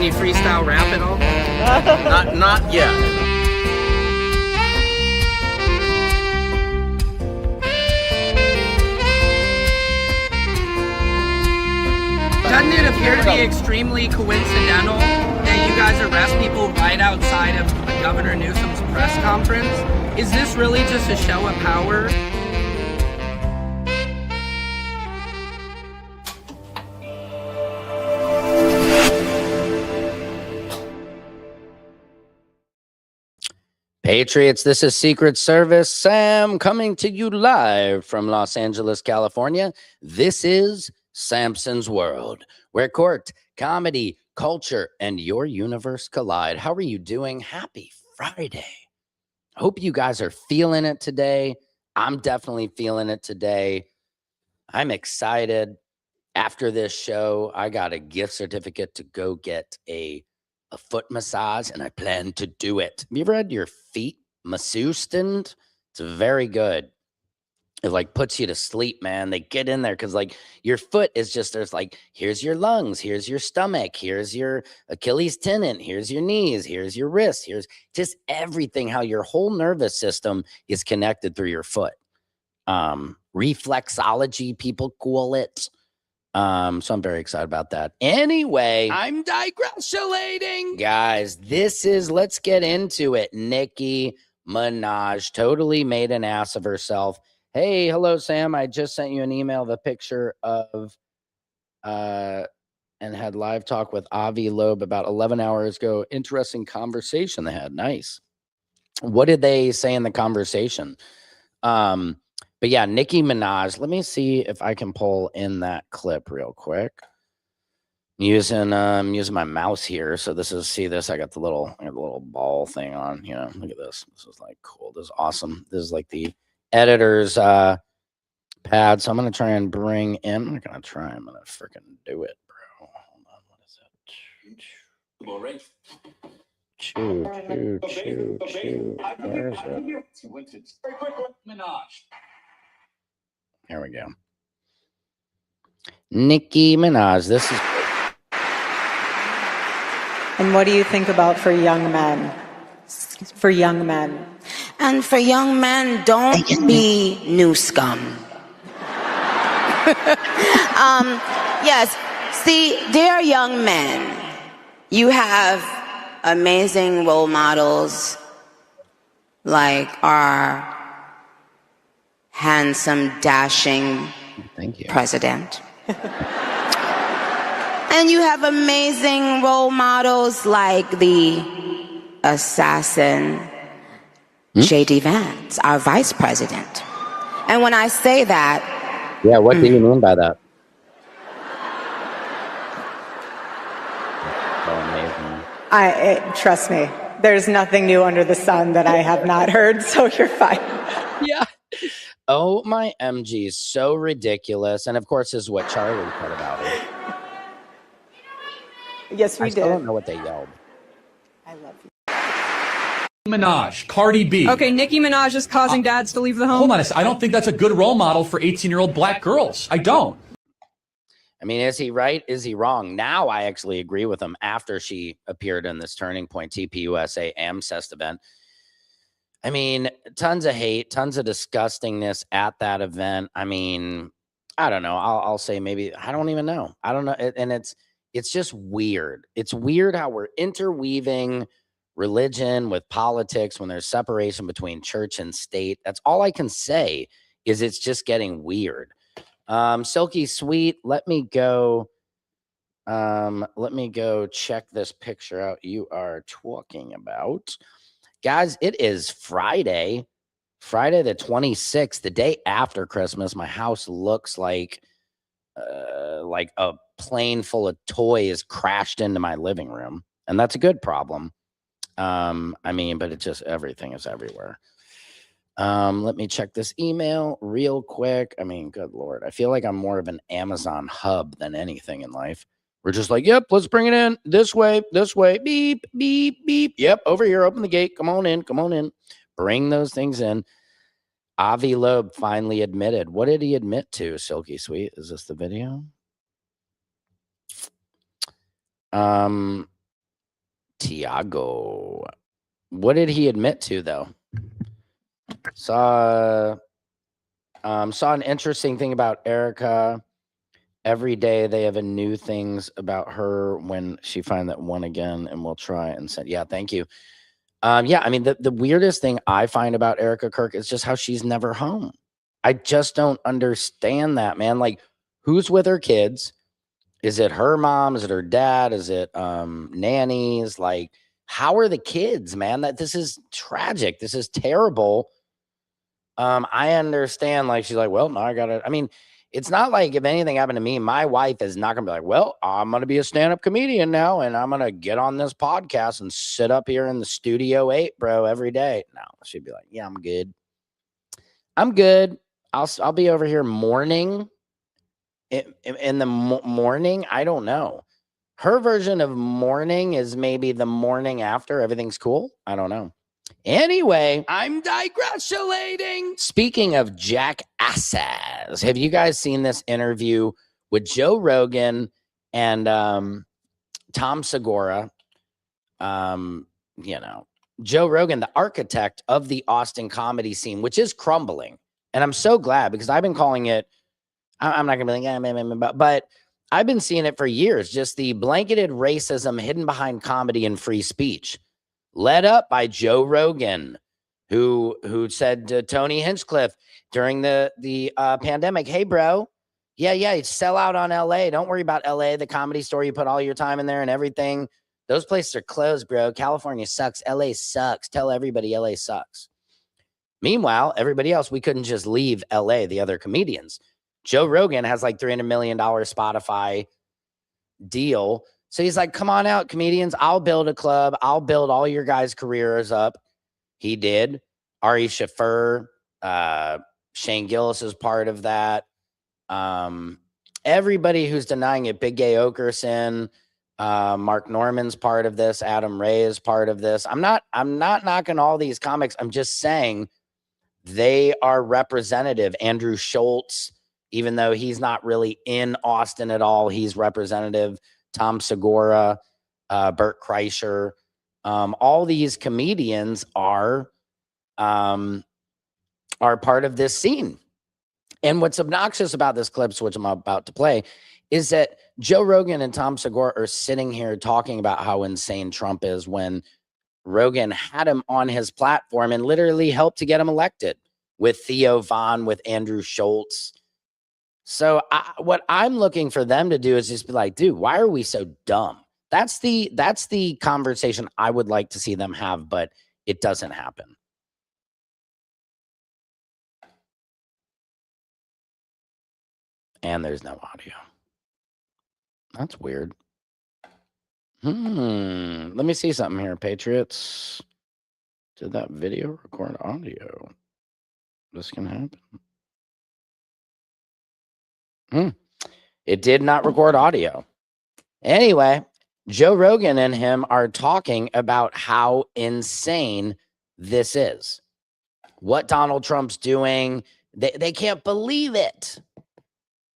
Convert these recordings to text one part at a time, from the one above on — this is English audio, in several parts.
you freestyle rap at all? Not yet. Doesn't it appear to be extremely coincidental that you guys arrest people right outside of Governor Newsom's press conference? Is this really just a show of power? Patriots, this is Secret Service Sam coming to you live from Los Angeles, California. This is Samson's World, where court, comedy, culture, and your universe collide. How are you doing? Happy Friday. I hope you guys are feeling it today. I'm definitely feeling it today. I'm excited. After this show, I got a gift certificate to go get a foot massage, and I plan to do it. Have you ever had your feet masseused? It's very good. It like puts you to sleep, man. They get in there because like your foot is just, there's like, here's your lungs, here's your stomach, here's your Achilles tendon, here's your knees, here's your wrists, here's just everything, how your whole nervous system is connected through your foot. Reflexology, people call it. So I'm very excited about that. Anyway, I'm digressulating. Guys, let's get into it. Nicki Minaj totally made an ass of herself. Hey, hello, Sam. I just sent you an email of a picture of, and had live talk with Avi Loeb about 11 hours ago. Interesting conversation they had. Nice. What did they say in the conversation? But yeah, Nicki Minaj. Let me see if I can pull in that clip real quick. Using my mouse here. So this is, see this? I got the little ball thing on. You know, look at this. This is like cool. This is awesome. This is like the editor's pad. So I'm gonna try and bring in. I'm not gonna try. I'm gonna freaking do it, bro. Hold on. What is it? Choo. Where is it? There we go. Nicki Minaj. This is. And what do you think about for young men? For young men. And for young men, don't be new scum. Yes. See, dear young men, you have amazing role models like our handsome, dashing president. And you have amazing role models like the assassin J.D. Vance, our vice president. And when I say that... Yeah, what do you mean by that? Trust me, there's nothing new under the sun that I have not heard, so you're fine. Yeah. Oh, my MG is so ridiculous. And of course, this is what Charlie said about it. Yes, we did. I don't know what they yelled. I love you. Minaj, Cardi B. Okay, Nicki Minaj is causing dads to leave the home. Hold on a second. I don't think that's a good role model for 18-year-old black girls. I don't. I mean, is he right? Is he wrong? Now I actually agree with him after she appeared in this Turning Point TPUSA AMCEST event. I mean, tons of hate, tons of disgustingness at that event. I mean, I don't know. I'll say maybe, I don't even know. I don't know. And it's just weird. It's weird how we're interweaving religion with politics when there's separation between church and state. That's all I can say is it's just getting weird. Silky Sweet, let me go check this picture out you are talking about. Guys, it is Friday the 26th, the day after Christmas. My house looks like a plane full of toys crashed into my living room, and that's a good problem. I mean, but it just, everything is everywhere. Let me check this email real quick. I mean, good Lord. I feel like I'm more of an Amazon hub than anything in life. We're just like, yep, let's bring it in this way, beep, beep, beep. Yep, over here, open the gate. Come on in. Bring those things in. Avi Loeb finally admitted. What did he admit to, Silky Sweet? Is this the video? Tiago. What did he admit to, though? Saw an interesting thing about Erica. Every day they have a new things about her when she find that one again, and we'll try and send. Yeah, thank you. Yeah, I mean, the weirdest thing I find about Erica Kirk is just how she's never home. I just don't understand that, man. Like, who's with her kids? Is it her mom? Is it her dad? Is it nannies? Like, how are the kids, man? This is tragic. This is terrible. I understand, like, she's like, well, now I gotta, I mean, it's not like if anything happened to me, my wife is not gonna be like, well, I'm gonna be a stand-up comedian now, and I'm gonna get on this podcast and sit up here in the Studio 8, bro, every day. No, she'd be like, yeah, I'm good. I'm good. I'll be over here mourning in the morning. I don't know. Her version of mourning is maybe the morning after everything's cool. I don't know. Anyway, I'm digressulating. Speaking of jackasses, have you guys seen this interview with Joe Rogan and Tom Segura? You know, Joe Rogan, the architect of the Austin comedy scene, which is crumbling. And I'm so glad, because I've been calling it, I'm not going to be like, but I've been seeing it for years, just the blanketed racism hidden behind comedy and free speech, led up by Joe Rogan, who said to Tony Hinchcliffe during the pandemic, hey, bro, yeah, sell out on LA. Don't worry about LA, the Comedy Store. You put all your time in there and everything. Those places are closed, bro. California sucks. LA sucks. Tell everybody LA sucks. Meanwhile, everybody else, we couldn't just leave LA, the other comedians. Joe Rogan has like $300 million Spotify deal. So he's like, come on out, comedians. I'll build a club. I'll build all your guys' careers up. He did. Ari Shaffir, Shane Gillis is part of that. Everybody who's denying it, Big Gay Okerson, Mark Norman's part of this. Adam Ray is part of this. I'm not knocking all these comics. I'm just saying they are representative. Andrew Schultz, even though he's not really in Austin at all, he's representative. Tom Segura, Bert Kreischer, all these comedians are part of this scene. And what's obnoxious about this clip, which I'm about to play, is that Joe Rogan and Tom Segura are sitting here talking about how insane Trump is when Rogan had him on his platform and literally helped to get him elected with Theo Von, with Andrew Schultz. So what I'm looking for them to do is just be like, dude, why are we so dumb? That's the conversation I would like to see them have, but it doesn't happen. And there's no audio. That's weird. Let me see something here, Patriots. Did that video record audio? This can happen. It did not record audio. Anyway, Joe Rogan and him are talking about how insane this is. What Donald Trump's doing. They can't believe it.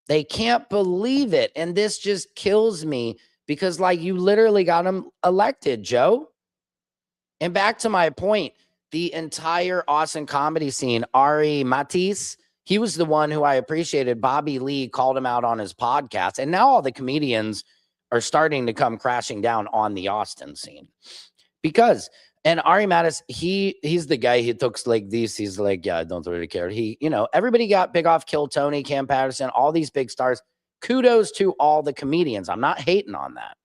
They can't believe it. And this just kills me because, like, you literally got him elected, Joe. And back to my point, the entire Austin comedy scene, Ari Matisse, he was the one who I appreciated. Bobby Lee called him out on his podcast. And now all the comedians are starting to come crashing down on the Austin scene. Because, and Ari Mattis, he's the guy who talks like this. He's like, yeah, I don't really care. Everybody got Big Off, Kill Tony, Cam Patterson, all these big stars. Kudos to all the comedians. I'm not hating on that.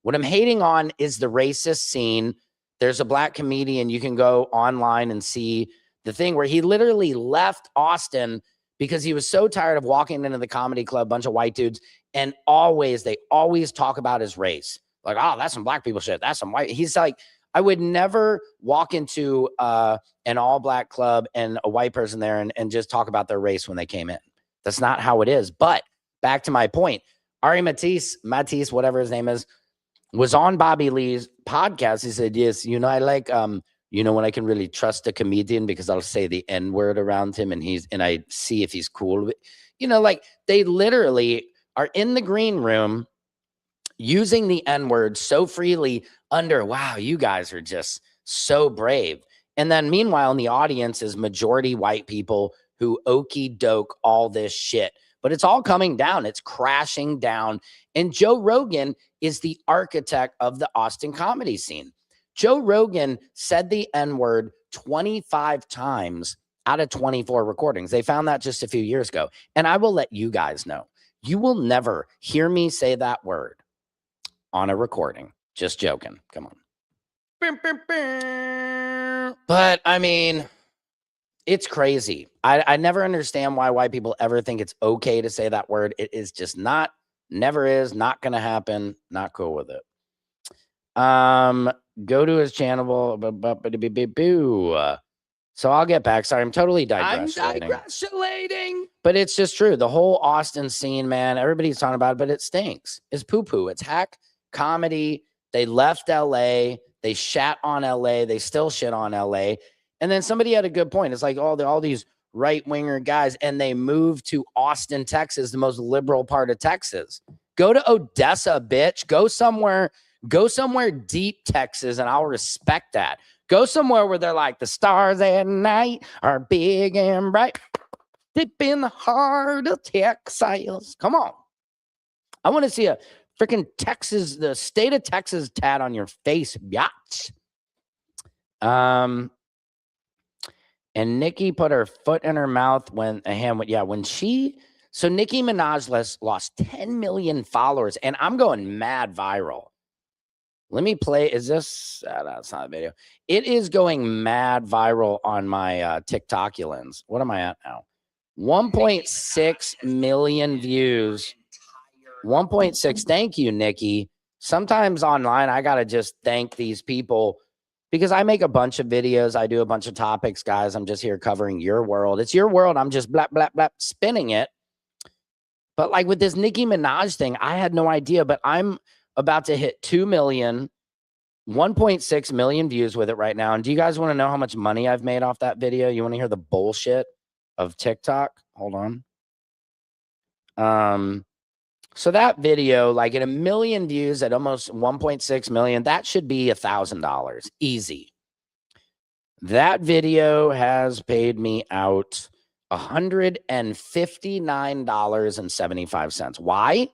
What I'm hating on is the racist scene. There's a black comedian. You can go online and see the thing where he literally left Austin because he was so tired of walking into the comedy club, bunch of white dudes, and they always talk about his race. Like, oh, that's some black people shit. That's some white. He's like, I would never walk into an all-black club and a white person there and just talk about their race when they came in. That's not how it is. But back to my point, Ari Matisse, whatever his name is, was on Bobby Lee's podcast. He said, yes, I like, when I can really trust a comedian because I'll say the N-word around him and I see if he's cool with it. Like, they literally are in the green room. using the N-word so freely under, wow, you guys are just so brave. And then meanwhile, in the audience is majority white people who okey doke all this shit. But it's all coming down. It's crashing down. And Joe Rogan is the architect of the Austin comedy scene. Joe Rogan said the N-word 25 times out of 24 recordings. They found that just a few years ago. And I will let you guys know, you will never hear me say that word on a recording. Just joking. Come on. But I mean, it's crazy. I never understand why white people ever think it's okay to say that word. It is just not, never is, not going to happen. Not cool with it. Go to his channel. So I'll get back. Sorry, I'm totally digressing. But it's just true. The whole Austin scene, man, everybody's talking about it, but it stinks. It's poo-poo. It's hack comedy. They left LA. They shat on LA. They still shit on LA. And then somebody had a good point. It's like, oh, they're all these right-winger guys, and they moved to Austin, Texas, the most liberal part of Texas. Go to Odessa, bitch. Go somewhere deep, Texas, and I'll respect that. Go somewhere where they're like, the stars at night are big and bright, deep in the heart of Texas. Come on. I want to see a freaking Texas, the state of Texas tat on your face, yachts. And Nicki put her foot in her mouth when a hand went, so Nicki Minaj lost 10 million followers, and I'm going mad viral. Let me play. Is this? That's not a video. It is going mad viral on my TikTokulins. What am I at now? 1.6 million views. 1.6. Thank you, Nicki. Sometimes online, I got to just thank these people because I make a bunch of videos. I do a bunch of topics, guys. I'm just here covering your world. It's your world. I'm just blah, blah, blah, spinning it. But like with this Nicki Minaj thing, I had no idea, but I'm about to hit 2 million, 1.6 million views with it right now. And do you guys want to know how much money I've made off that video? You want to hear the bullshit of TikTok? Hold on. So that video, like at 1 million views at almost 1.6 million, that should be $1,000. Easy. That video has paid me out $159.75. Why?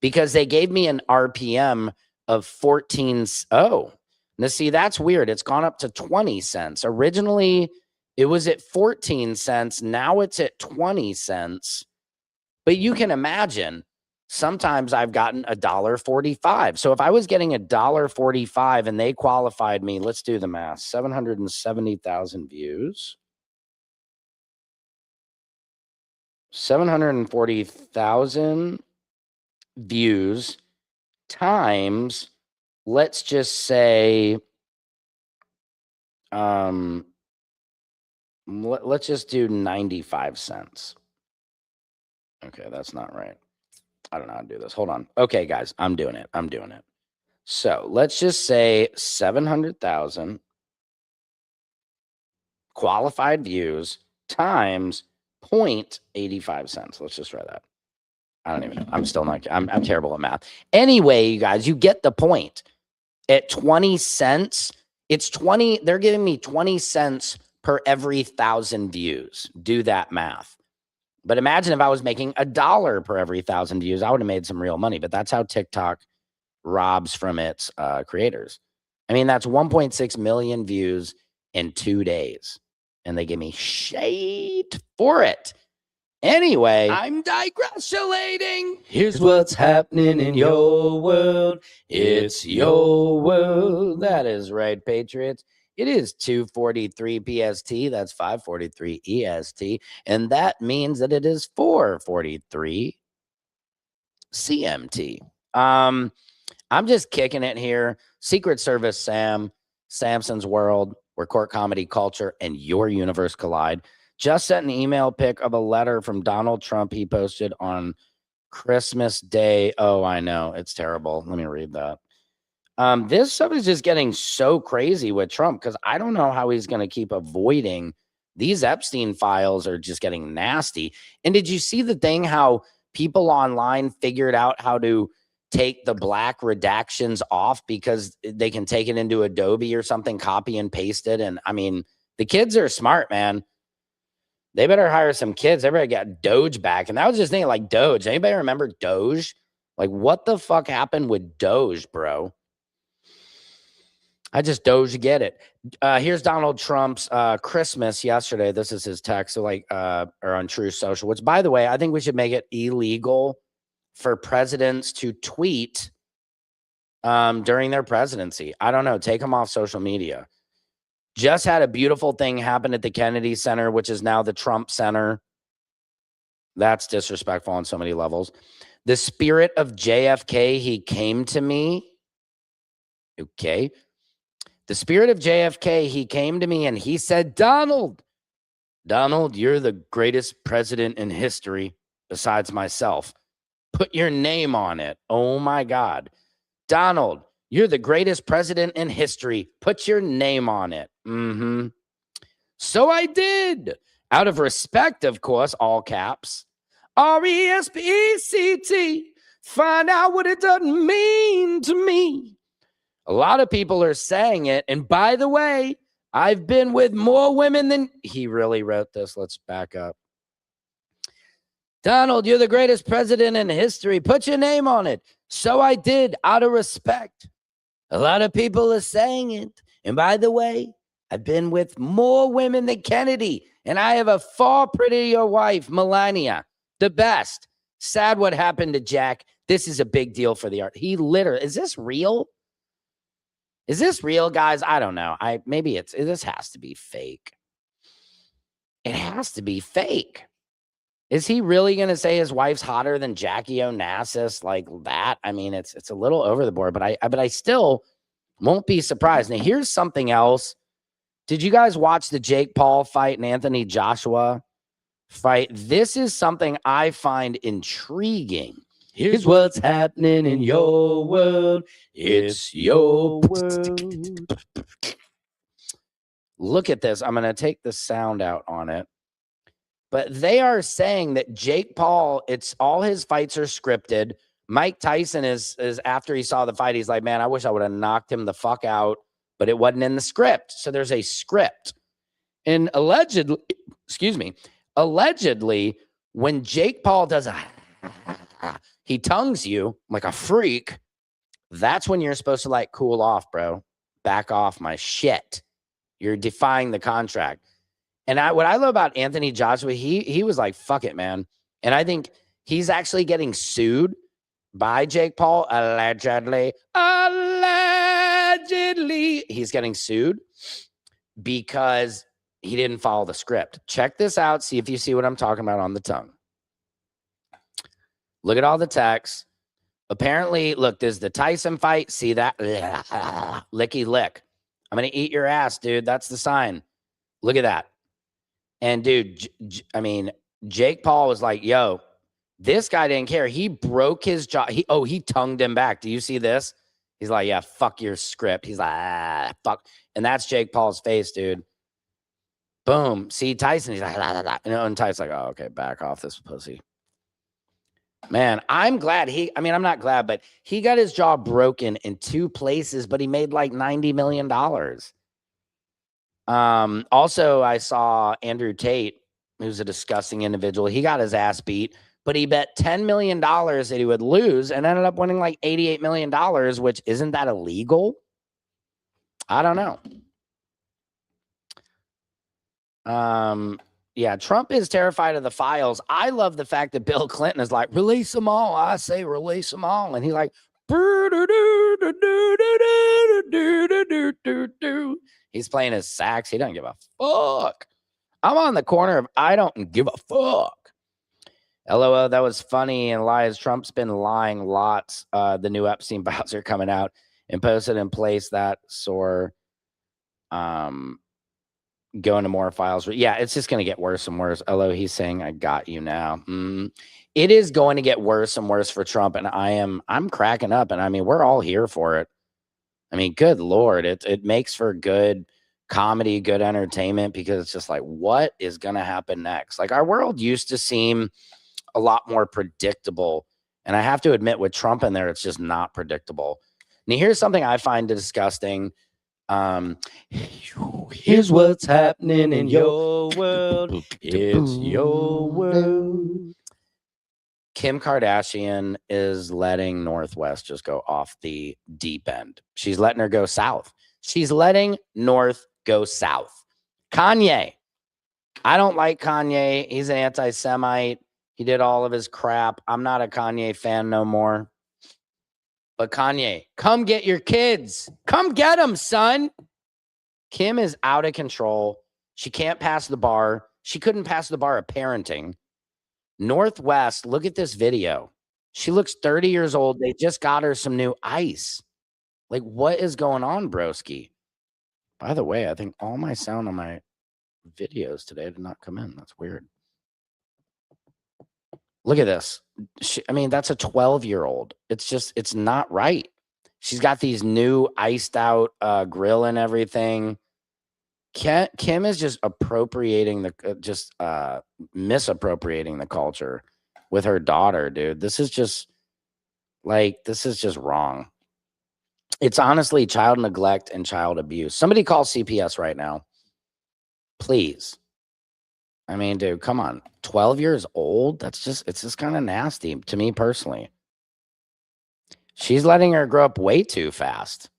Because they gave me an RPM of 14. Oh, now see, that's weird. It's gone up to 20 cents. Originally, it was at 14 cents. Now it's at 20 cents. But you can imagine, sometimes I've gotten $1.45. So if I was getting $1.45 and they qualified me, let's do the math. 770,000 views. 740,000 views times, let's just say, let's just do 95 cents. Okay, that's not right. I don't know how to do this. Hold on. Okay, guys, I'm doing it. So let's just say 700,000 qualified views times 0.85 cents. Let's just try that. I don't even know. I'm still not, I'm terrible at math. Anyway, you guys, you get the point. At 20 cents, it's 20, they're giving me 20 cents per every 1,000 views. Do that math. But imagine if I was making $1 per every 1,000 views, I would have made some real money. But that's how TikTok robs from its creators. I mean, that's 1.6 million views in 2 days. And they give me shade for it. Anyway, I'm digressulating. Here's what's happening in your world. It's your world. That is right, Patriots. It is 2:43 PST. That's 5:43 EST. And that means that it is 4:43 CMT. I'm just kicking it here. Secret Service Sam, Samson's World, where court comedy culture and your universe collide. Just sent an email pic of a letter from Donald Trump he posted on Christmas Day. Oh, I know. It's terrible. Let me read that. This stuff is just getting so crazy with Trump because I don't know how he's going to keep avoiding. These Epstein files are just getting nasty. And did you see the thing how people online figured out how to take the black redactions off because they can take it into Adobe or something, copy and paste it. And I mean, the kids are smart, man. They better hire some kids. They better get Doge back. And I was just thinking, like, Doge. Anybody remember Doge? Like, what the fuck happened with Doge, bro? I just Doge get it. Here's Donald Trump's Christmas yesterday. This is his text. So like, or on True Social, which, by the way, I think we should make it illegal for presidents to tweet during their presidency. I don't know. Take them off social media. Just had a beautiful thing happen at the Kennedy Center, which is now the Trump Center. That's disrespectful on so many levels. The spirit of JFK, he came to me. Okay. The spirit of JFK, he came to me and he said, Donald, you're the greatest president in history besides myself. Put your name on it. Oh my God. Donald, you're the greatest president in history. Put your name on it. So I did. Out of respect, of course, all caps. RESPECT. Find out what it doesn't mean to me. A lot of people are saying it. And by the way, I've been with more women than... He really wrote this. Let's back up. Donald, you're the greatest president in history. Put your name on it. So I did, out of respect. A lot of people are saying it. And by the way, I've been with more women than Kennedy. And I have a far prettier wife, Melania. The best. Sad what happened to Jack. This is a big deal for the art. He literally... Is this real? Is this real, guys? I don't know. This has to be fake. It has to be fake. Is he really going to say his wife's hotter than Jackie Onassis like that? I mean, it's a little over the board, but I still won't be surprised. Now, here's something else. Did you guys watch the Jake Paul fight and Anthony Joshua fight? This is something I find intriguing. Here's what's happening in your world. It's your world. Look at this. I'm going to take the sound out on it. But they are saying that Jake Paul, all his fights are scripted. Mike Tyson is after he saw the fight, he's like, man, I wish I would have knocked him the fuck out, but it wasn't in the script. So there's a script. And allegedly, when Jake Paul does he tongues you like a freak, that's when you're supposed to like cool off, bro. Back off my shit. You're defying the contract. And what I love about Anthony Joshua, he was like, fuck it, man. And I think he's actually getting sued by Jake Paul, allegedly. He's getting sued because he didn't follow the script. Check this out. See if you see what I'm talking about on the tongue. Look at all the text. Apparently, look, there's the Tyson fight. See that? Licky lick. I'm going to eat your ass, dude. That's the sign. Look at that. And, dude, Jake Paul was like, yo, this guy didn't care. He broke his jaw. He tongued him back. Do you see this? He's like, yeah, fuck your script. He's like, fuck. And that's Jake Paul's face, dude. Boom. See, Tyson, he's like, and Tyson's like, oh, okay, back off this pussy. Man, I'm glad I'm not glad, but he got his jaw broken in 2 places, but he made like $90 million. Also, I saw Andrew Tate, who's a disgusting individual. He got his ass beat, but he bet $10 million that he would lose and ended up winning like $88 million, which isn't that illegal? I don't know. Yeah, Trump is terrified of the files. I love the fact that Bill Clinton is like, release them all. I say release them all. And he's like, he's playing his sax. He doesn't give a fuck. I'm on the corner of I don't give a fuck. LOL, that was funny and lies. Trump's been lying lots. The new Epstein files are coming out and posted in place that SOAR go into more files. Yeah, it's just going to get worse and worse. LO, he's saying, I got you now. It is going to get worse and worse for Trump. And I'm cracking up. And I mean, we're all here for it. I mean, good Lord, it makes for good comedy, good entertainment, because it's just like, what is going to happen next? Like, our world used to seem a lot more predictable And I have to admit, with Trump in there, it's just not predictable. Now, here's something I find disgusting. Here's what's happening in your world. It's your world. Kim Kardashian is letting Northwest just go off the deep end. She's letting her go south. She's letting North go south. Kanye. I don't like Kanye. He's an anti-Semite. He did all of his crap. I'm not a Kanye fan no more. But Kanye, come get your kids. Come get them, son. Kim is out of control. She can't pass the bar. She couldn't pass the bar of parenting. Northwest, look at this video. She looks 30 years old. They just got her some new ice. Like, what is going on, broski? By the way, I think all my sound on my videos today did not come in. That's weird. Look at this. I mean, that's a 12-year-old. It's not right. She's got these new iced out grill and everything. Kim is just appropriating misappropriating the culture with her daughter, dude. This is just wrong. It's honestly child neglect and child abuse. Somebody call CPS right now, please. I mean, dude, come on. 12 years old? It's just kind of nasty to me personally. She's letting her grow up way too fast.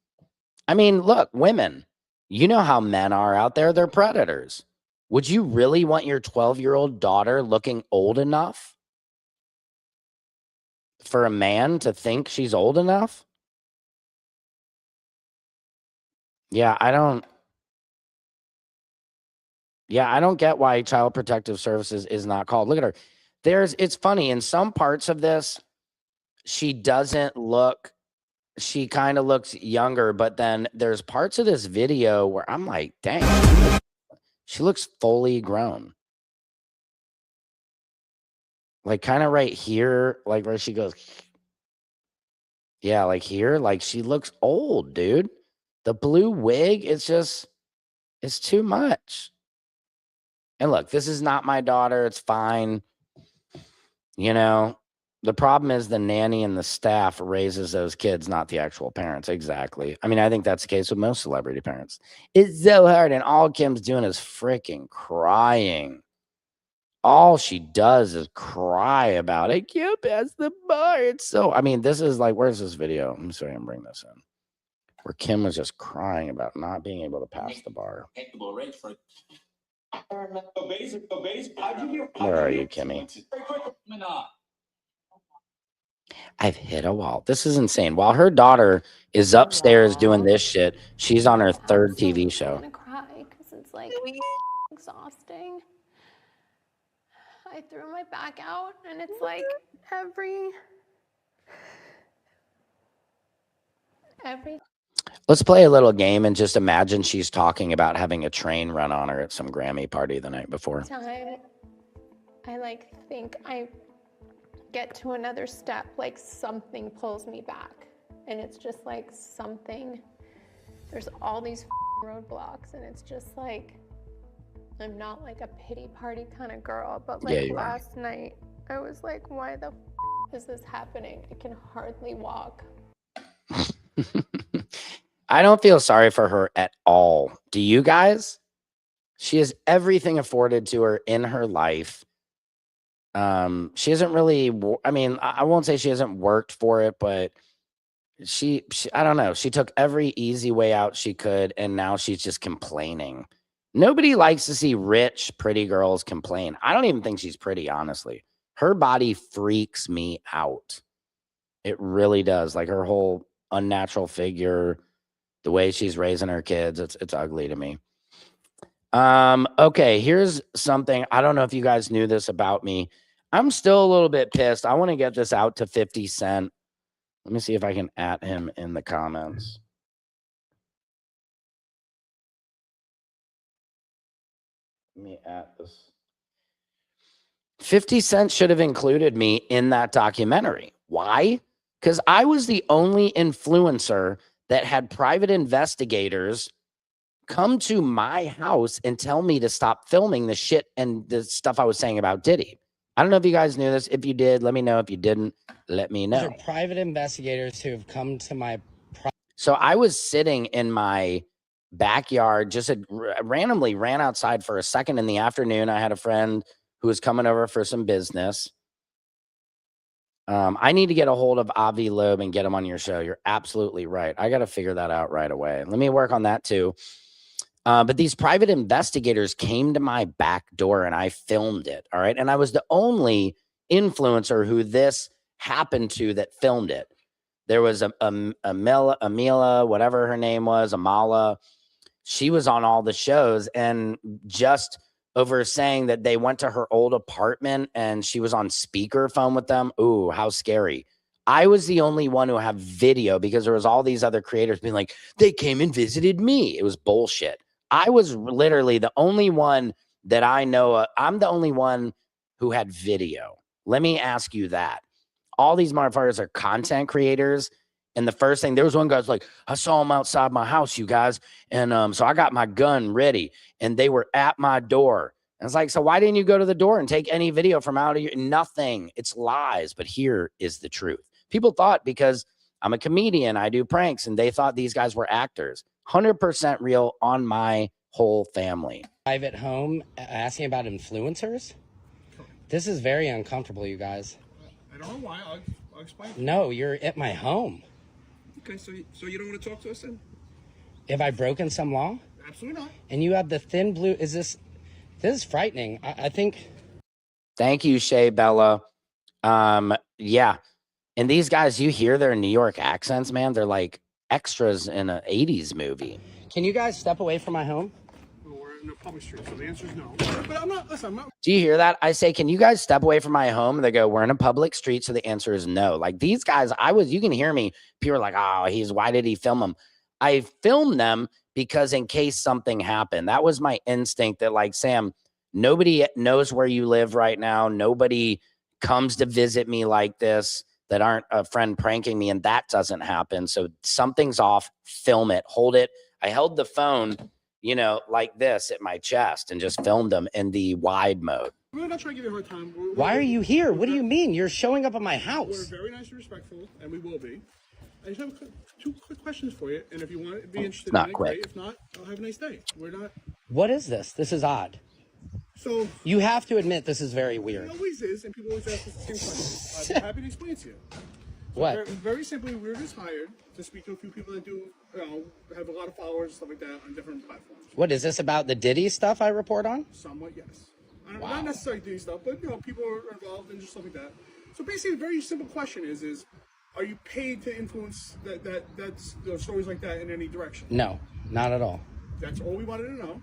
I mean, look, women, you know how men are out there. They're predators. Would you really want your 12-year-old daughter looking old enough for a man to think she's old enough? Yeah, I don't get why Child Protective Services is not called. Look at her. It's funny. In some parts of this, she kind of looks younger, but then there's parts of this video where I'm like, dang, she looks fully grown. Like kind of right here, like where she goes. Yeah, like here, like she looks old, dude. The blue wig, it's too much. And look, this is not my daughter. It's fine. You know, the problem is the nanny and the staff raises those kids, not the actual parents. Exactly. I mean, I think that's the case with most celebrity parents. It's so hard. And all Kim's doing is freaking crying. All she does is cry about it. Can't pass the bar. It's so, I mean, this is like, where's this video? I'm sorry, I'm bringing this in. Where Kim was just crying about not being able to pass the bar. Where are you, Kimmy? I've hit a wall. This is insane. While her daughter is upstairs doing this shit, she's on her third TV show. I'm gonna cry because it's like exhausting. I threw my back out and it's like every Let's play a little game and just imagine she's talking about having a train run on her at some Grammy party the night before. time I think I get to another step, like something pulls me back, and it's just like something, there's all these roadblocks, and it's just like, I'm not like a pity party kind of girl, but like last night I was like, why the is this happening? I can hardly walk. I don't feel sorry for her at all. Do you guys? She has everything afforded to her in her life. She hasn't really, I mean, I won't say she hasn't worked for it, but she I don't know. She took every easy way out she could, and now she's just complaining. Nobody likes to see rich, pretty girls complain. I don't even think she's pretty, honestly. Her body freaks me out. It really does. Like her whole unnatural figure, the way she's raising her kids, it's ugly to me. Okay, here's something. I don't know if you guys knew this about me. I'm still a little bit pissed. I want to get this out to 50 Cent. Let me see if I can at him in the comments. Let me at this. 50 Cent should have included me in that documentary. Why? Because I was the only influencer that had private investigators come to my house and tell me to stop filming the shit and the stuff I was saying about Diddy. I don't know if you guys knew this. If you did, let me know. If you didn't, let me know. These are private investigators who have come to my. So I was sitting in my backyard, just randomly ran outside for a second in the afternoon. I had a friend who was coming over for some business. I need to get a hold of Avi Loeb and get him on your show. You're absolutely right. I got to figure that out right away. Let me work on that too. But these private investigators came to my back door and I filmed it. All right. And I was the only influencer who this happened to that filmed it. There was Amila, whatever her name was, Amala. She was on all the shows and just over saying that they went to her old apartment and she was on speakerphone with them. Ooh, how scary. I was the only one who had video because there was all these other creators being like, they came and visited me. It was bullshit. I was literally the only one that I know. I'm the only one who had video. Let me ask you that. All these motherfuckers are content creators. And the first thing, there was one guy's like, I saw him outside my house, you guys. And so I got my gun ready and they were at my door. And it's like, so why didn't you go to the door and take any video from out of your, nothing. It's lies. But here is the truth. People thought because I'm a comedian, I do pranks, and they thought these guys were actors. 100% real on my whole family. Private home asking about influencers. This is very uncomfortable, you guys. I don't know why. I'll explain. No, you're at my home. Okay, so you don't want to talk to us then? Have I broken some law? Absolutely not. And you have the thin blue. This is frightening. I think. Thank you, Shay Bella. Yeah. And these guys, you hear their New York accents, man. They're like extras in an 80s movie. Can you guys step away from my home? Well, we're in a public street, so the answer is no. But I'm not, listen, I'm not. Do you hear that? I say, can you guys step away from my home? And they go, we're in a public street. So the answer is no. Like these guys, you can hear me. People are like, oh, why did he film them? I filmed them because in case something happened, that was my instinct that like, Sam, nobody knows where you live right now. Nobody comes to visit me like this that aren't a friend pranking me. And that doesn't happen. So something's off, film it, hold it. I held the phone, like this at my chest and just filmed them in the wide mode. We're not trying to give you a hard time. Why are you here? What do you mean? You're showing up at my house. We're very nice and respectful, and we will be. I just have two quick questions for you, and if you want to be interested Not in it, quick. great. If not, I'll have a nice day. We're not. What is this? This is odd. So you have to admit this is very weird. It always is, and people always ask us the same question. I'm happy to explain it to you. What? Very simply, we were just hired to speak to a few people that do, have a lot of followers, stuff like that, on different platforms. What is this about the Diddy stuff I report on? Somewhat, yes. Wow. Not necessarily Diddy stuff, but people are involved in just stuff like that. So basically, a very simple question is are you paid to influence that's stories like that in any direction? No, not at all. That's all we wanted to know.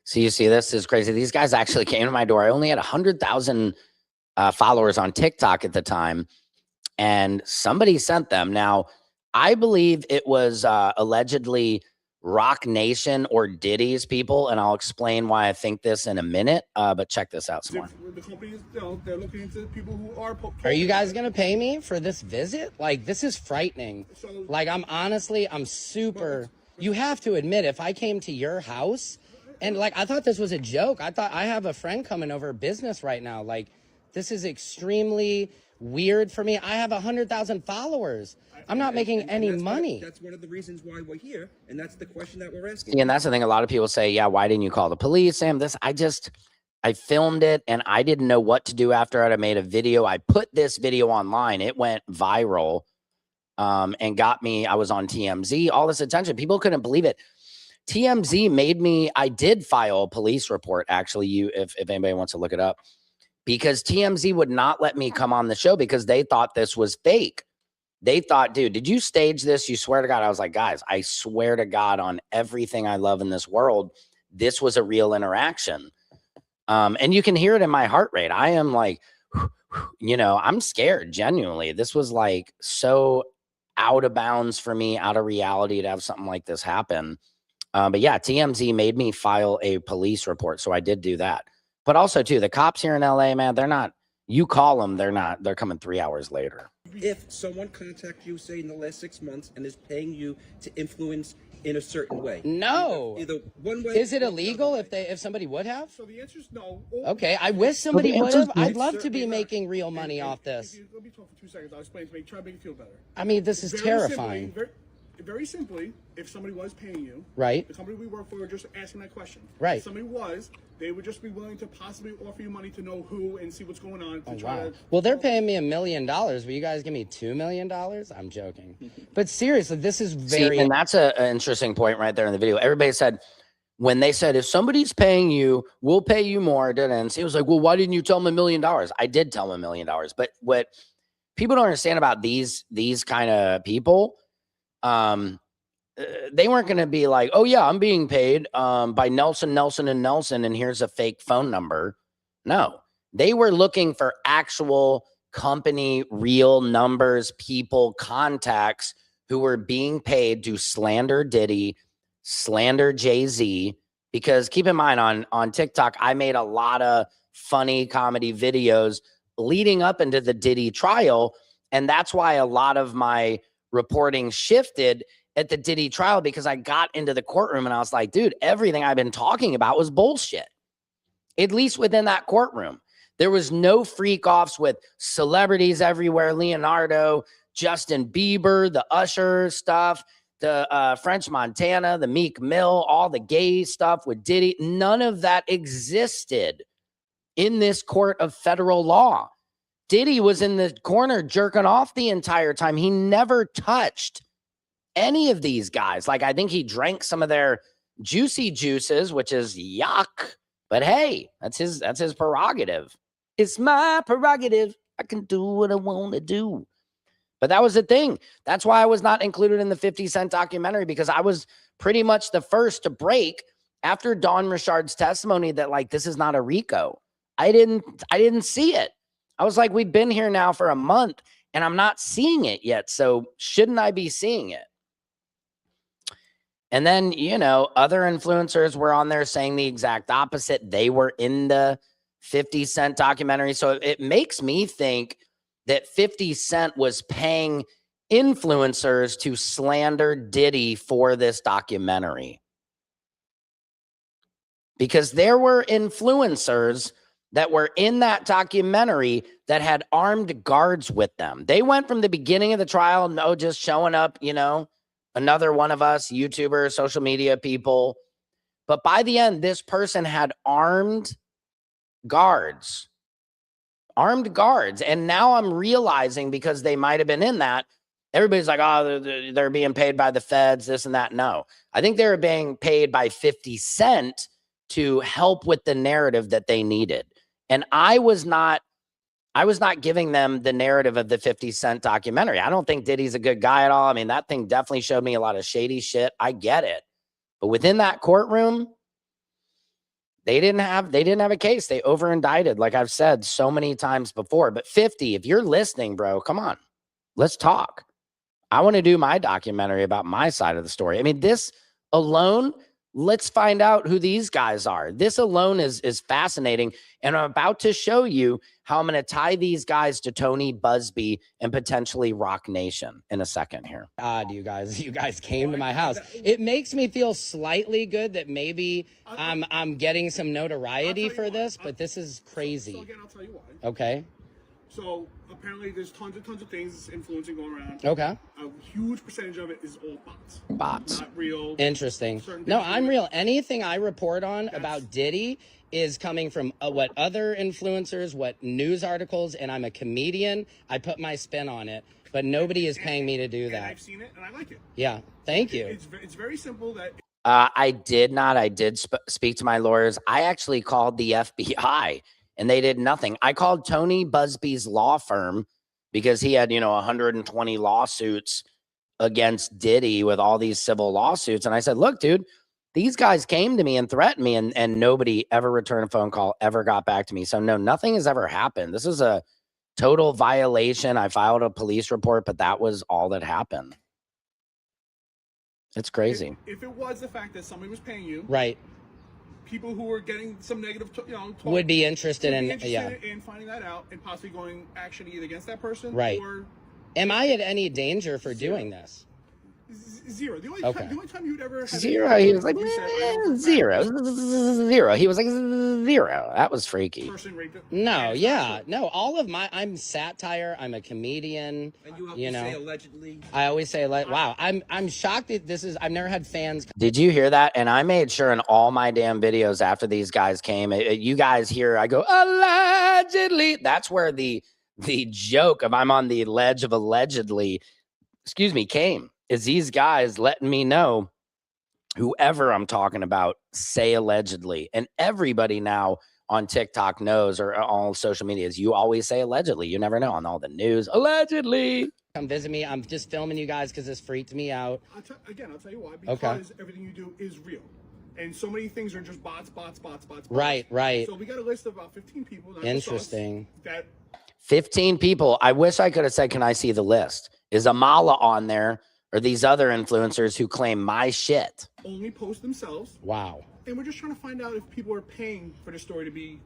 So you see, this is crazy. These guys actually came to my door. I only had 100,000 followers on TikTok at the time, and somebody sent them. Now, I believe it was allegedly Rock Nation or Diddy's people, and I'll explain why I think this in a minute. But check this out some more. The company is, they're looking into people who are. Are you guys gonna pay me for this visit? Like, this is frightening. Like, I'm super. You have to admit, if I came to your house. And like, I thought this was a joke. I thought I have a friend coming over business right now. Like, this is extremely weird for me. I have 100,000 followers. I'm not making any money. That's one of the reasons why we're here. And that's the question that we're asking. And that's the thing. A lot of people say, yeah, why didn't you call the police, Sam? I filmed it and I didn't know what to do after I made a video. I put this video online. It went viral and got me. I was on TMZ, all this attention. People couldn't believe it. TMZ made me, I did file a police report, actually, if anybody wants to look it up, because TMZ would not let me come on the show because they thought this was fake. They thought, dude, did you stage this? You swear to God. I was like, guys, I swear to God on everything I love in this world, this was a real interaction. And you can hear it in my heart rate. I am like, I'm scared, genuinely. This was like so out of bounds for me, out of reality to have something like this happen. But yeah, TMZ made me file a police report. So I did do that. But also, too, the cops here in LA, man, they're not, you call them, they're coming 3 hours later. If someone contacts you, say, in the last 6 months and is paying you to influence in a certain way? No. Either one way. Is it illegal if somebody would have? So the answer is no. Okay, I wish somebody would have. I'd love to be making real money off this. Let me talk for 2 seconds. I'll explain to try to make you feel better. I mean, this is terrifying. Very simply, if somebody was paying you, right? The company we work for, just asking that question, right? If somebody was, they would just be willing to possibly offer you money to know who and see what's going on. Oh, wow. Well, they're paying me $1 million. Will you guys give me $2 million? I'm joking, but seriously, this is very. See, and that's an interesting point right there in the video. Everybody said when they said if somebody's paying you, we'll pay you more. And he was like, well, why didn't you tell them $1 million? I did tell them $1 million, but what people don't understand about these kind of people. They weren't going to be like, oh yeah, I'm being paid by Nelson, and Nelson, and here's a fake phone number. No, they were looking for actual company, real numbers, people, contacts who were being paid to slander Diddy, slander Jay-Z. Because keep in mind, on TikTok, I made a lot of funny comedy videos leading up into the Diddy trial, and that's why a lot of my reporting shifted at the Diddy trial, because I got into the courtroom and I was like, dude, everything I've been talking about was bullshit. At least within that courtroom. There was no freak offs with celebrities everywhere. Leonardo, Justin Bieber, the Usher stuff, the French Montana, the Meek Mill, all the gay stuff with Diddy. None of that existed in this court of federal law. Diddy was in the corner jerking off the entire time. He never touched any of these guys. Like, I think he drank some of their juicy juices, which is yuck. But hey, that's his prerogative. It's my prerogative. I can do what I want to do. But that was the thing. That's why I was not included in the 50 Cent documentary, because I was pretty much the first to break after Dawn Richard's testimony that, like, this is not a RICO. I didn't see it. I was like, we've been here now for a month and I'm not seeing it yet. So shouldn't I be seeing it? And then, you know, other influencers were on there saying the exact opposite. They were in the 50 Cent documentary. So it makes me think that 50 Cent was paying influencers to slander Diddy for this documentary. Because there were influencers that were in that documentary that had armed guards with them. They went from the beginning of the trial, no, just showing up, you know, another one of us, YouTubers, social media people. But by the end, this person had armed guards. And now I'm realizing, because they might have been in that, everybody's like, oh, they're being paid by the feds, this and that. No, I think they were being paid by 50 Cent to help with the narrative that they needed. And I was not giving them the narrative of the 50 Cent documentary. I don't think Diddy's a good guy at all. I mean, that thing definitely showed me a lot of shady shit. I get it. But within that courtroom, they didn't have a case. They over-indicted, like I've said so many times before. But 50, if you're listening, bro, come on. Let's talk. I want to do my documentary about my side of the story. I mean, this alone, let's find out who these guys are. This alone is fascinating. And I'm about to show you how I'm going to tie these guys to Tony Busby and potentially Rock Nation in a second here. You guys came to my house. It makes me feel slightly good that maybe I'm getting some notoriety for this, but this is crazy. So again, I'll tell you why. Okay. So apparently there's tons of things influencing going around. Okay. A huge percentage of it is all bots. Bots. Not real. Interesting. No, I'm real. Anything I report on about Diddy is coming from what other influencers, what news articles, and I'm a comedian. I put my spin on it, but nobody is paying me to do that. I've seen it and I like it. Yeah. Thank you. It's very simple that. I did speak to my lawyers. I actually called the FBI. And they did nothing. I called Tony Busby's law firm because he had, 120 lawsuits against Diddy with all these civil lawsuits. And I said, look, dude, these guys came to me and threatened me, and nobody ever returned a phone call, ever got back to me. So no, nothing has ever happened. This is a total violation. I filed a police report, but that was all that happened. It's crazy. If it was the fact that somebody was paying you. Right. People who were getting some negative, talk, would be interested in finding that out and possibly going action either against that person, right? Or am I at any danger for doing this? Zero. The only time you'd ever have Zero. He was like, zero. He was like, zero. That was freaky. No, yeah. No, all of I'm satire. I'm a comedian. And you know, say allegedly. I always say, wow, I'm shocked that I've never had fans. Did you hear that? And I made sure in all my damn videos after these guys came, you guys hear, I go, allegedly. That's where the joke of I'm on the ledge of allegedly, came. Is these guys letting me know whoever I'm talking about, say allegedly. And everybody now on TikTok knows, or all social medias, you always say allegedly. You never know on all the news. Allegedly. Come visit me. I'm just filming you guys because this freaked me out. I'll tell you why. Because everything you do is real. And so many things are just bots. Right. So we got a list of about 15 people. Interesting. 15 people. I wish I could have said, can I see the list? Is Amala on there? Or these other influencers who claim my shit? Only post themselves. Wow. And we're just trying to find out if people are paying for the story to be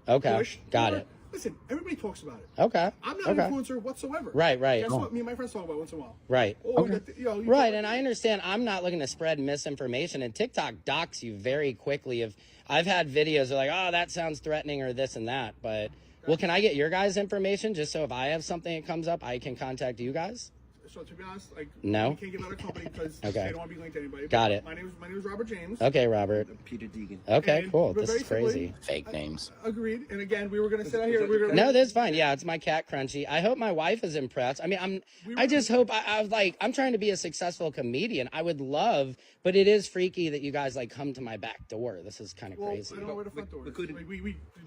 pushed. Got it. Listen, everybody talks about it. Okay. I'm not an influencer whatsoever. Right. Guess what? Me and my friends talk about once in a while. Right. Right, and I understand. I'm not looking to spread misinformation, and TikTok docks you very quickly. I've had videos like, oh, that sounds threatening or this and that, but well, can I get your guys' information just so if I have something that comes up, I can contact you guys? So to be honest, no, we can't give out a company because they don't want to be linked to anybody. Got it. My name is Robert James. Okay, Robert. Peter Deegan. Okay, cool. This is crazy. Fake names. Agreed. And again, we were gonna sit out here. No, that's fine. Yeah, it's my cat Crunchy. I hope my wife is impressed. I mean, I just hope I'm trying to be a successful comedian. I would love, but it is freaky that you guys come to my back door. This is kind of crazy. I don't know where the front door is.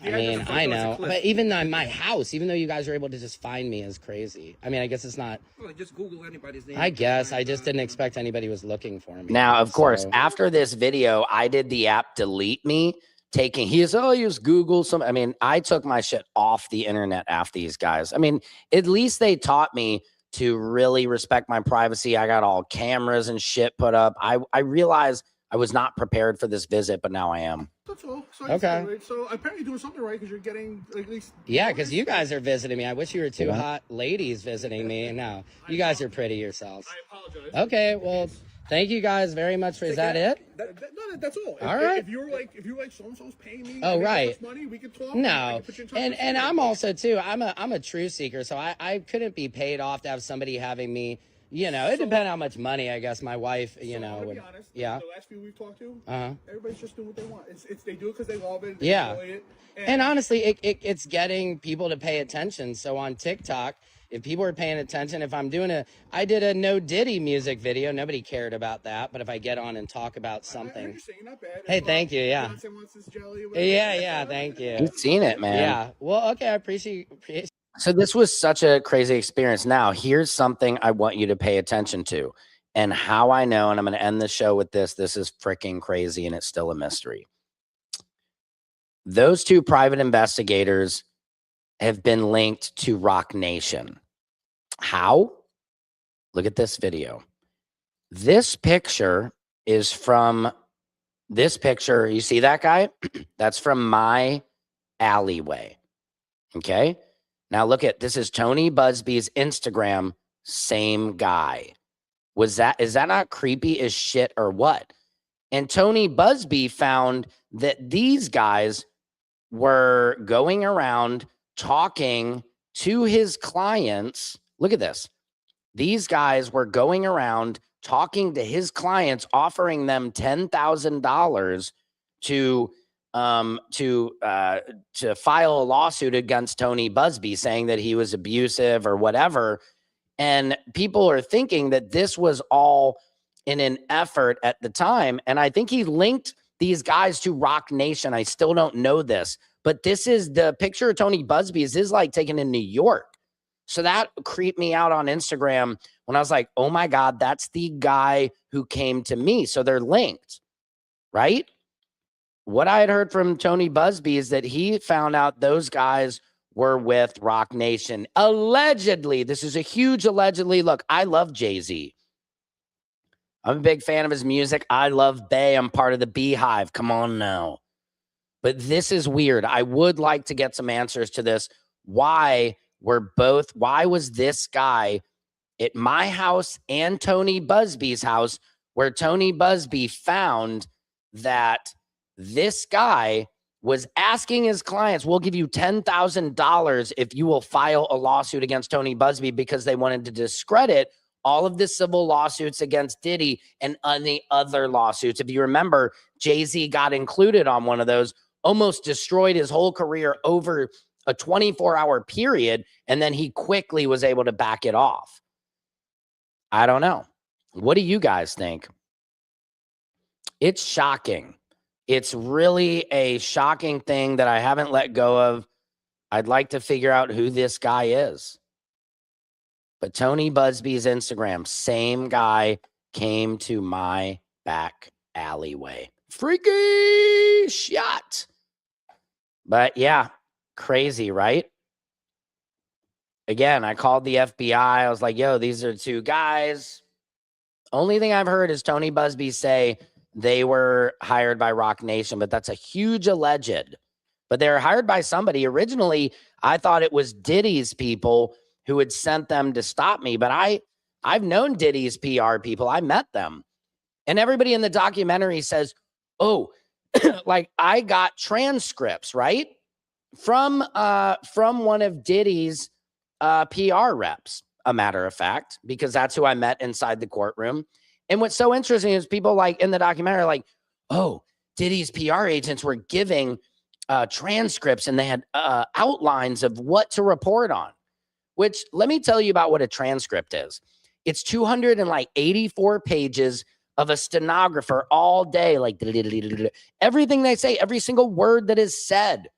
I mean, I know, but even my house, even though you guys are able to just find me, is crazy. I mean, I guess it's not. Well, just Google anybody's name. I guess I just didn't expect anybody was looking for me. Now, of course, after this video, I did the app delete me. Use Google. I mean, I took my shit off the internet after these guys. I mean, at least they taught me to really respect my privacy. I got all cameras and shit put up. I realized I was not prepared for this visit, but now I am. That's all. So okay. So apparently you're doing something right because you're getting at least. Yeah, because you guys are visiting me. I wish you were two hot ladies visiting me. No, you guys are pretty yourselves. I apologize. Okay, well, thank you guys very much for. Is that it? No, that's all. All right. If you're like so-and-so's paying me, right. money, we can talk. No, and I'm also too. I'm a truth seeker, so I couldn't be paid off to have somebody having me. You know, it depends how much money, I guess, my wife, would. Be honest, yeah. The last few we've talked to, everybody's just doing what they want. It's they do it because they love it. They enjoy it. And honestly, it's getting people to pay attention. So on TikTok, if people are paying attention, if I'm doing I did a no Diddy music video. Nobody cared about that. But if I get on and talk about something. You're not bad. Hey, thank you. Yeah. Yeah. Thank you. You've seen it, man. Yeah. Well, okay. I appreciate. So this was such a crazy experience. Now, here's something I want you to pay attention to. And how I know, and I'm going to end the show with this. This is freaking crazy, and it's still a mystery. Those two private investigators have been linked to Rock Nation. How? Look at this video. This picture is from this picture. You see that guy? That's from my alleyway. Okay. Now look at this is Tony Busby's Instagram. Same guy. Is that not creepy as shit or what? And Tony Busby found that these guys were going around talking to his clients. Look at this. These guys were going around talking to his clients, offering them $10,000 to file a lawsuit against Tony Busby, saying that he was abusive or whatever. And people are thinking that this was all in an effort at the time. And I think he linked these guys to Rock Nation. I still don't know this, but this is the picture of Tony Busby is like taken in New York. So that creeped me out on Instagram when I was like, oh my God, that's the guy who came to me. So they're linked, right? What I had heard from Tony Busby is that he found out those guys were with Rock Nation. Allegedly. This is a huge allegedly. Look, I love Jay-Z. I'm a big fan of his music. I love Bay. I'm part of the Beehive. Come on now. But this is weird. I would like to get some answers to this. Why was this guy at my house and Tony Busby's house, where Tony Busby found that this guy was asking his clients, we'll give you $10,000 if you will file a lawsuit against Tony Busby, because they wanted to discredit all of the civil lawsuits against Diddy and any other lawsuits. If you remember, Jay-Z got included on one of those, almost destroyed his whole career over a 24-hour period, and then he quickly was able to back it off. I don't know. What do you guys think? It's shocking. It's really a shocking thing that I haven't let go of. I'd like to figure out who this guy is. But Tony Busby's Instagram, same guy, came to my back alleyway. Freaky shot. But yeah, crazy, right? Again, I called the FBI. I was like, yo, these are two guys. Only thing I've heard is Tony Busby say they were hired by Rock Nation, but that's a huge alleged. But they were hired by somebody. Originally, I thought it was Diddy's people who had sent them to stop me, but I've known Diddy's PR people. I met them. And everybody in the documentary says, oh, like I got transcripts, right? From one of Diddy's PR reps, a matter of fact, because that's who I met inside the courtroom. And what's so interesting is people like in the documentary, like, oh, Diddy's PR agents were giving transcripts and they had outlines of what to report on, which let me tell you about what a transcript is. It's 284 pages of a stenographer all day, like everything they say, every single word that is said.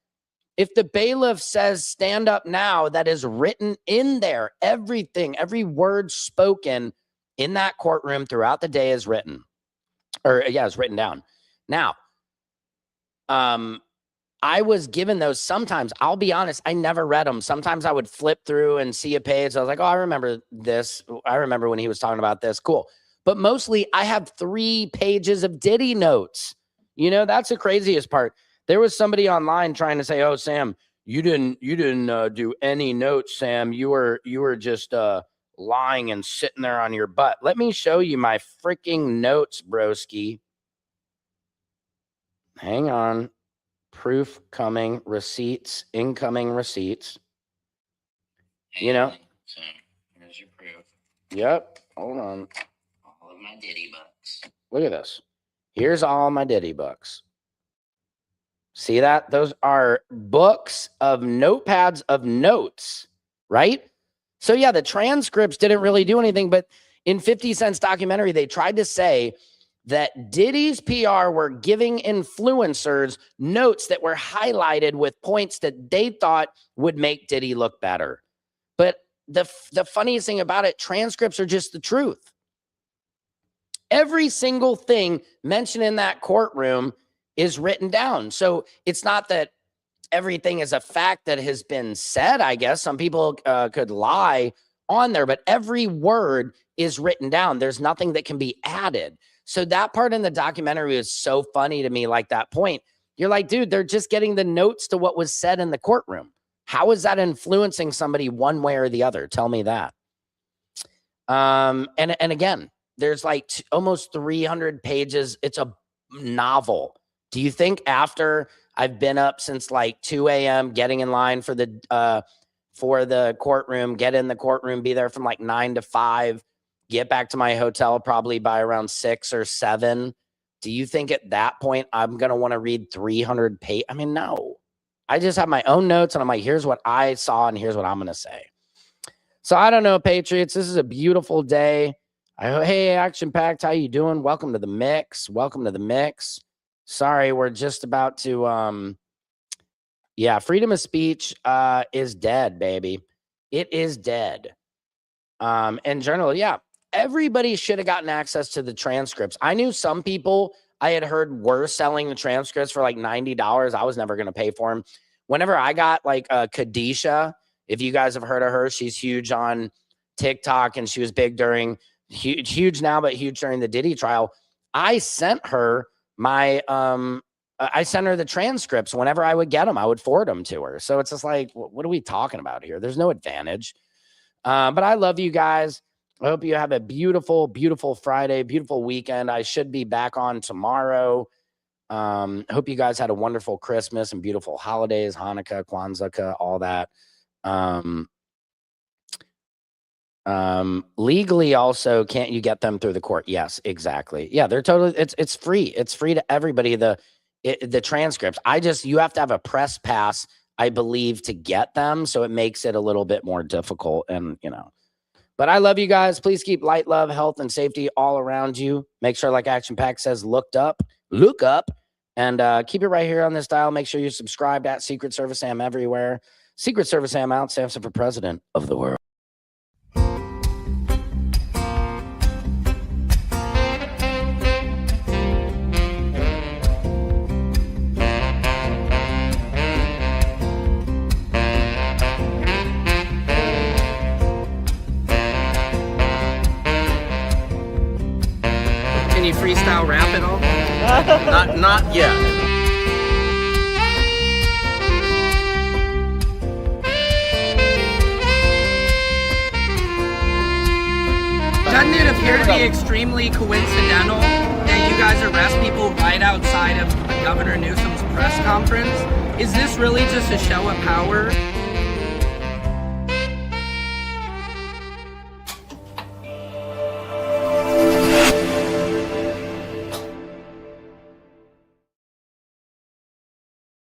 If the bailiff says stand up now, that is written in there. Everything, every word spoken in that courtroom throughout the day is written. Or yeah, it's written down. Now, I was given those sometimes. I'll be honest, I never read them. Sometimes I would flip through and see a page. I was like, oh, I remember this. I remember when he was talking about this. Cool. But mostly I have 3 pages of Diddy notes. You know, that's the craziest part. There was somebody online trying to say, oh, Sam, you didn't do any notes, Sam. You were just lying and sitting there on your butt. Let me show you my freaking notes, broski. Hang on. Proof coming, receipts, incoming receipts. You know. So here's your proof. Yep. Hold on. All of my Diddy books. Look at this. Here's all my Diddy books. See that? Those are books of notepads of notes, right? So yeah, the transcripts didn't really do anything, but in 50 Cent's documentary, they tried to say that Diddy's PR were giving influencers notes that were highlighted with points that they thought would make Diddy look better. But the funniest thing about it, transcripts are just the truth. Every single thing mentioned in that courtroom is written down. So it's not that everything is a fact that has been said, I guess. Some people could lie on there, but every word is written down. There's nothing that can be added. So that part in the documentary is so funny to me, like that point. You're like, dude, they're just getting the notes to what was said in the courtroom. How is that influencing somebody one way or the other? Tell me that. And again, there's like almost 300 pages. It's a novel. Do you think after I've been up since like 2 a.m. getting in line for the courtroom, get in the courtroom, be there from like 9 to 5, get back to my hotel probably by around 6 or 7. Do you think at that point I'm going to want to read 300 pages? I mean, no. I just have my own notes and I'm like, here's what I saw and here's what I'm going to say. So I don't know, Patriots. This is a beautiful day. Hey, Action Packed, how you doing? Welcome to the mix. Welcome to the mix. Sorry, we're just about to yeah, freedom of speech is dead, baby. It is dead. And generally, yeah, everybody should have gotten access to the transcripts. I knew some people I had heard were selling the transcripts for like $90. I was never going to pay for them. Whenever I got like Kadisha, if you guys have heard of her, she's huge on TikTok and she was big during, huge now, but huge during the Diddy trial. I sent her I sent her the transcripts. Whenever I would get them, I would forward them to her. So it's just like, what are we talking about here? There's no advantage. But I love you guys. I hope you have a beautiful, beautiful Friday, beautiful weekend. I should be back on tomorrow. Hope you guys had a wonderful Christmas and beautiful holidays, Hanukkah, Kwanzaa, all that. Legally also, can't you get them through the court? Yes, exactly. Yeah, they're totally, it's free. It's free to everybody. The transcripts. You have to have a press pass, I believe, to get them. So it makes it a little bit more difficult. And, but I love you guys. Please keep light, love, health, and safety all around you. Make sure, like Action Pack says, look up, and keep it right here on this dial. Make sure you subscribe at Secret Service Sam everywhere. Secret Service Sam out. Samson for president of the world. Can you freestyle rap at all? Not yet. Doesn't it appear to be extremely coincidental that you guys arrest people right outside of Governor Newsom's press conference? Is this really just a show of power?